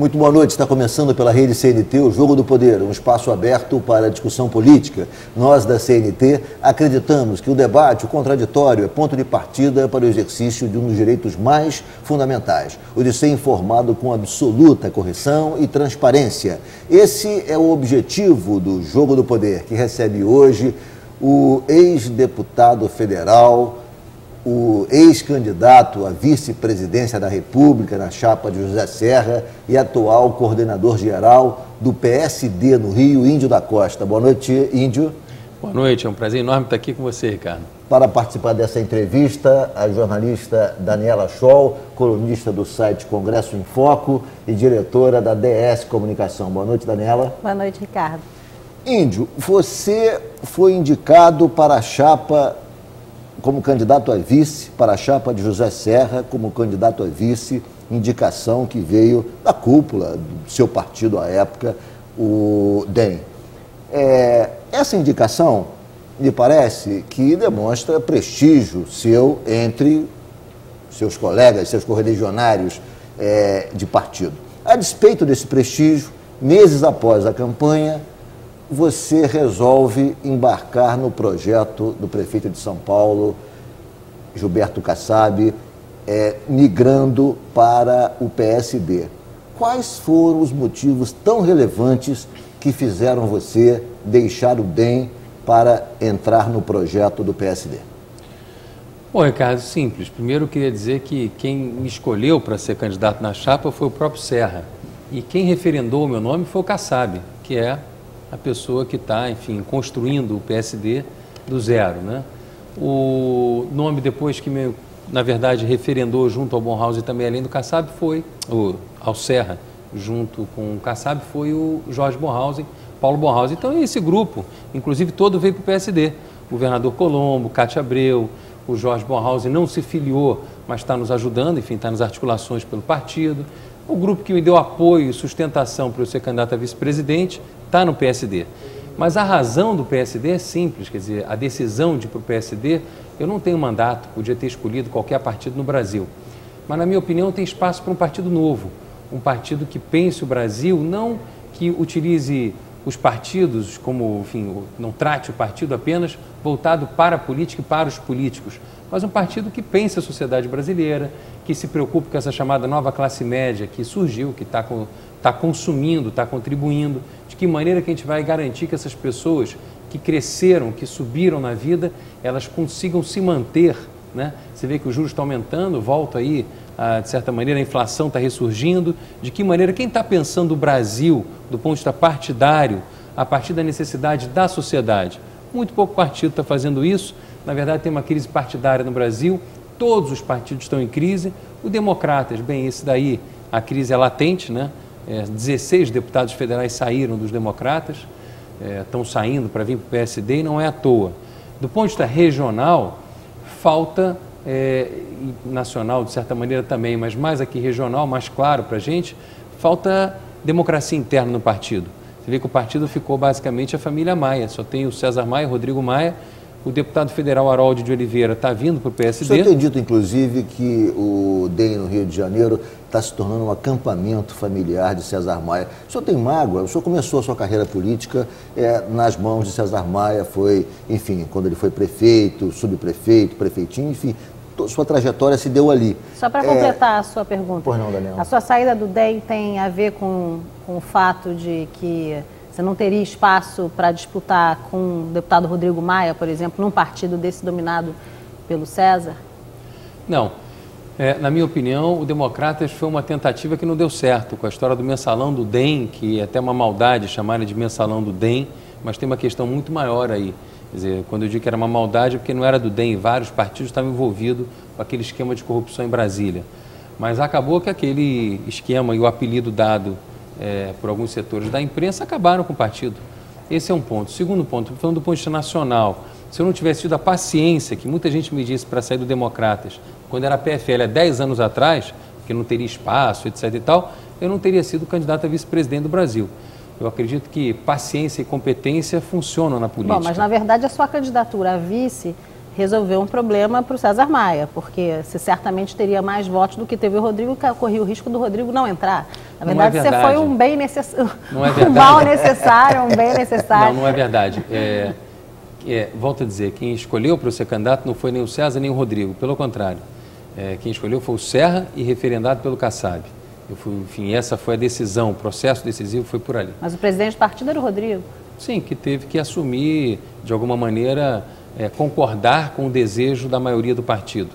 Muito boa noite. Está começando pela rede CNT o Jogo do Poder, um espaço aberto para a discussão política. Nós, da CNT, acreditamos que o debate, o contraditório, é ponto de partida para o exercício de um dos direitos mais fundamentais, o de ser informado com absoluta correção e transparência. Esse é o objetivo do Jogo do Poder, que recebe hoje o ex-deputado federal, o ex-candidato à vice-presidência da República na chapa de José Serra e atual coordenador-geral do PSD no Rio, Índio da Costa. Boa noite, Índio. Boa noite, é um prazer enorme estar aqui com você, Ricardo. Para participar dessa entrevista, a jornalista Daniela Scholl, colunista do site Congresso em Foco e diretora da DS Comunicação. Boa noite, Daniela. Boa noite, Ricardo. Índio, você foi indicado para a chapa como candidato a vice, para a chapa de José Serra, como candidato a vice, indicação que veio da cúpula do seu partido à época, o DEM. Essa indicação, me parece, que demonstra prestígio seu entre seus colegas, seus correligionários de partido. A despeito desse prestígio, meses após a campanha, você resolve embarcar no projeto do prefeito de São Paulo, Gilberto Kassab, migrando para o PSD. Quais foram os motivos tão relevantes que fizeram você deixar o DEM para entrar no projeto do PSD? Bom, Ricardo, simples. Primeiro eu queria dizer que quem me escolheu para ser candidato na chapa foi o próprio Serra. E quem referendou o meu nome foi o Kassab, que é a pessoa que está, enfim, construindo o PSD do zero, né? O nome depois que, na verdade, referendou junto ao Bornhausen e também além do Kassab foi, ao Serra, junto com o Kassab, foi o Jorge Bornhausen, Paulo Bornhausen. Então, esse grupo, inclusive, todo veio para o PSD. O governador Colombo, Cátia Abreu, o Jorge Bornhausen não se filiou, mas está nos ajudando, enfim, está nas articulações pelo partido. O grupo que me deu apoio e sustentação para eu ser candidato a vice-presidente está no PSD. Mas a razão do PSD é simples, quer dizer, a decisão de ir para o PSD, eu não tenho mandato, podia ter escolhido qualquer partido no Brasil. Mas, na minha opinião, tem espaço para um partido novo, um partido que pense o Brasil, não que utilize os partidos como, enfim, não trate o partido apenas voltado para a política e para os políticos, mas um partido que pense a sociedade brasileira, que se preocupe com essa chamada nova classe média que surgiu, que está consumindo, está contribuindo, de que maneira que a gente vai garantir que essas pessoas que cresceram, que subiram na vida, elas consigam se manter, né? Você vê que os juros estão aumentando, volta aí, de certa maneira, a inflação está ressurgindo, de que maneira quem está pensando o Brasil, do ponto de vista partidário, a partir da necessidade da sociedade. Muito pouco partido está fazendo isso, na verdade tem uma crise partidária no Brasil, todos os partidos estão em crise, o Democratas, bem, esse daí, a crise é latente, né? 16 deputados federais saíram dos Democratas, estão saindo para vir para o PSD e não é à toa. Do ponto de vista regional, falta, nacional de certa maneira também, mas mais aqui regional, mais claro para a gente, falta democracia interna no partido. Você vê que o partido ficou basicamente a família Maia, só tem o César Maia, Rodrigo Maia. O deputado federal Harold de Oliveira está vindo para o PSD. O senhor tem dito, inclusive, que o DEM no Rio de Janeiro está se tornando um acampamento familiar de César Maia. O senhor tem mágoa? O senhor começou a sua carreira política nas mãos de César Maia, foi, enfim, quando ele foi prefeito, subprefeito, prefeitinho, enfim, sua trajetória se deu ali. Só para completar a sua pergunta. Pois não, Daniel. A sua saída do DEM tem a ver com o fato de que você não teria espaço para disputar com o deputado Rodrigo Maia, por exemplo, num partido desse dominado pelo César? Não. Na minha opinião, o Democratas foi uma tentativa que não deu certo, com a história do mensalão do DEM, que é até uma maldade chamar ele de mensalão do DEM, mas tem uma questão muito maior aí. Quer dizer, quando eu digo que era uma maldade, é porque não era do DEM, vários partidos estavam envolvidos com aquele esquema de corrupção em Brasília. Mas acabou que aquele esquema e o apelido dado por alguns setores da imprensa acabaram com o partido. Esse é um ponto. Segundo ponto, falando do ponto de vista nacional, se eu não tivesse tido a paciência que muita gente me disse para sair do Democratas, quando era PFL há 10 anos atrás, que não teria espaço, etc. e tal, eu não teria sido candidato a vice-presidente do Brasil. Eu acredito que paciência e competência funcionam na política. Bom, mas na verdade a sua candidatura a vice resolveu um problema para o César Maia, porque você certamente teria mais votos do que teve o Rodrigo, corria o risco do Rodrigo não entrar. Na verdade, você foi um bem necessário, um mal necessário, um bem necessário. Não é verdade. Volto a dizer, quem escolheu para ser candidato não foi nem o César nem o Rodrigo, pelo contrário. Quem escolheu foi o Serra e referendado pelo Kassab. Enfim, essa foi a decisão, o processo decisivo foi por ali. Mas o presidente do partido era o Rodrigo? Sim, que teve que assumir, de alguma maneira, concordar com o desejo da maioria do partido.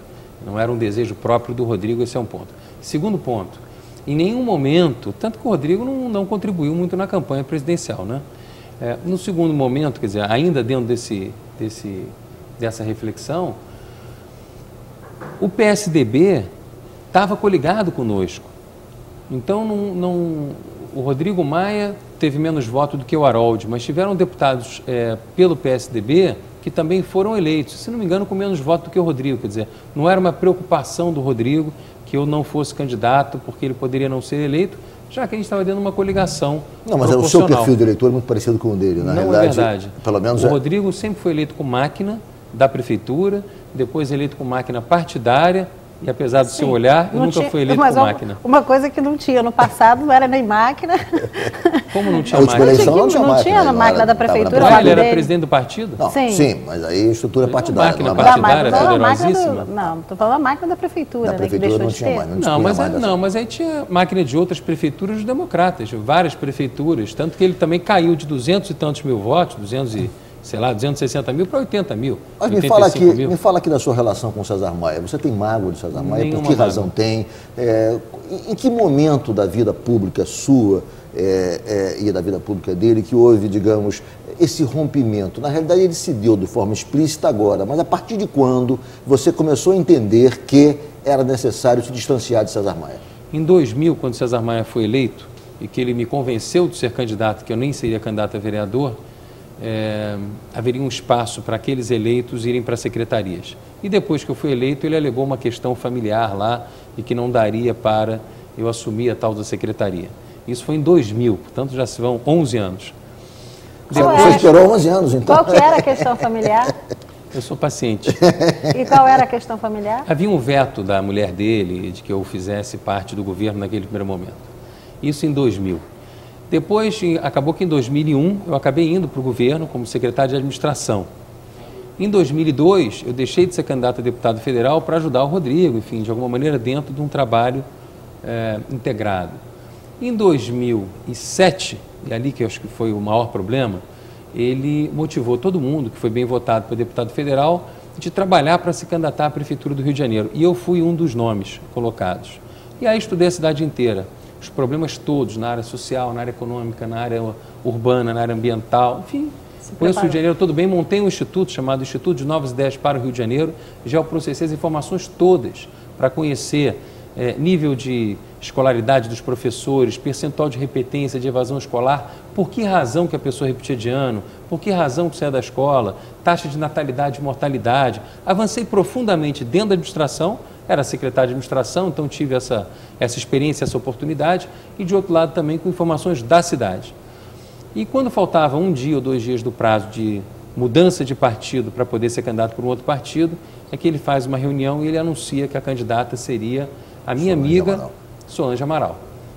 Não era um desejo próprio do Rodrigo, esse é um ponto. Segundo ponto, em nenhum momento, tanto que o Rodrigo não contribuiu muito na campanha presidencial, né? No segundo momento, quer dizer, ainda dentro dessa reflexão, o PSDB estava coligado conosco. Então, o Rodrigo Maia teve menos voto do que o Harold, mas tiveram deputados pelo PSDB que também foram eleitos, se não me engano, com menos voto do que o Rodrigo. Quer dizer, não era uma preocupação do Rodrigo que eu não fosse candidato porque ele poderia não ser eleito, já que a gente estava dentro de uma coligação. Não, mas o seu perfil de eleitor é muito parecido com o dele, na realidade. Não é verdade. Pelo menos o Rodrigo sempre foi eleito com máquina da prefeitura, depois eleito com máquina partidária, e apesar do seu olhar, eu nunca fui eleito com máquina. Uma coisa que não tinha no passado, não era nem máquina. Como não tinha máquina? Não tinha a máquina da prefeitura. Mas ele era presidente do partido? Não, sim, mas aí a estrutura partidária. Máquina partidária, poderosíssima. Não, estou falando da máquina da prefeitura, né, que deixou de ter. Mas aí tinha máquina de outras prefeituras dos democratas, várias prefeituras, tanto que ele também caiu de 200 e tantos mil votos, 260 mil para 80 mil. Mas me fala aqui da sua relação com o César Maia. Você tem mágoa de César Maia? Por que razão tem? Em que momento da vida pública sua e da vida pública dele que houve, digamos, esse rompimento? Na realidade, ele se deu de forma explícita agora, mas a partir de quando você começou a entender que era necessário se distanciar de César Maia? Em 2000, quando César Maia foi eleito e que ele me convenceu de ser candidato, que eu nem seria candidato a vereador, haveria um espaço para aqueles eleitos irem para secretarias. E depois que eu fui eleito, ele alegou uma questão familiar lá e que não daria para eu assumir a tal da secretaria. Isso foi em 2000, portanto já se vão 11 anos. Você esperou 11 anos, então? Qual que era a questão familiar? Eu sou paciente. E qual era a questão familiar? Havia um veto da mulher dele de que eu fizesse parte do governo naquele primeiro momento. Isso em 2000. Depois, acabou que em 2001, eu acabei indo para o governo como secretário de administração. Em 2002, eu deixei de ser candidato a deputado federal para ajudar o Rodrigo, enfim, de alguma maneira dentro de um trabalho integrado. Em 2007, e ali que eu acho que foi o maior problema, ele motivou todo mundo que foi bem votado para deputado federal de trabalhar para se candidatar à Prefeitura do Rio de Janeiro. E eu fui um dos nomes colocados. E aí estudei a cidade inteira. Os problemas todos, na área social, na área econômica, na área urbana, na área ambiental, enfim. Conheço o Rio de Janeiro todo bem, montei um instituto chamado Instituto de Novas Ideias para o Rio de Janeiro, já processei as informações todas para conhecer nível de escolaridade dos professores, percentual de repetência, de evasão escolar, por que razão que a pessoa repetia de ano, por que razão que saia da escola, taxa de natalidade e mortalidade. Avancei profundamente dentro da administração, era secretário de administração, então tive essa experiência, essa oportunidade, e de outro lado também com informações da cidade. E quando faltava 1 dia ou 2 dias do prazo de mudança de partido para poder ser candidato por um outro partido, é que ele faz uma reunião e ele anuncia que a candidata seria a minha amiga Solange Amaral.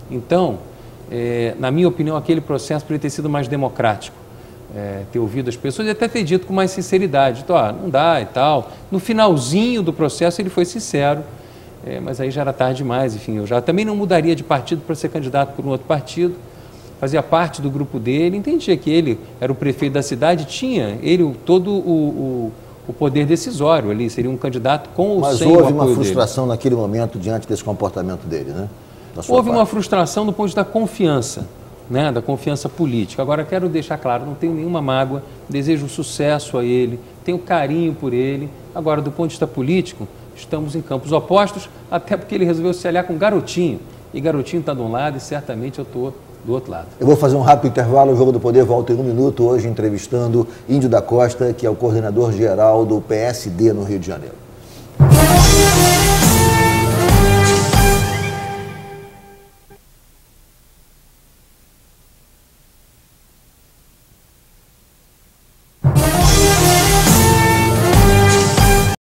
Então, na minha opinião, aquele processo poderia ter sido mais democrático. Ter ouvido as pessoas e até ter dito com mais sinceridade, então, não dá e tal. No finalzinho do processo ele foi sincero, mas aí já era tarde demais, enfim, eu já também não mudaria de partido para ser candidato por um outro partido, fazia parte do grupo dele, entendia que ele era o prefeito da cidade, tinha ele todo o poder decisório ali, seria um candidato com ou sem o apoio dele. Mas houve uma frustração naquele momento diante desse comportamento dele, né? Houve uma frustração do ponto de vista da confiança, né, da confiança política. Agora, quero deixar claro, não tenho nenhuma mágoa, desejo sucesso a ele, tenho carinho por ele. Agora, do ponto de vista político, estamos em campos opostos, até porque ele resolveu se aliar com Garotinho. E Garotinho está de um lado e certamente eu estou do outro lado. Eu vou fazer um rápido intervalo, o Jogo do Poder volta em 1 minuto, hoje entrevistando Índio da Costa, que é o coordenador geral do PSD no Rio de Janeiro.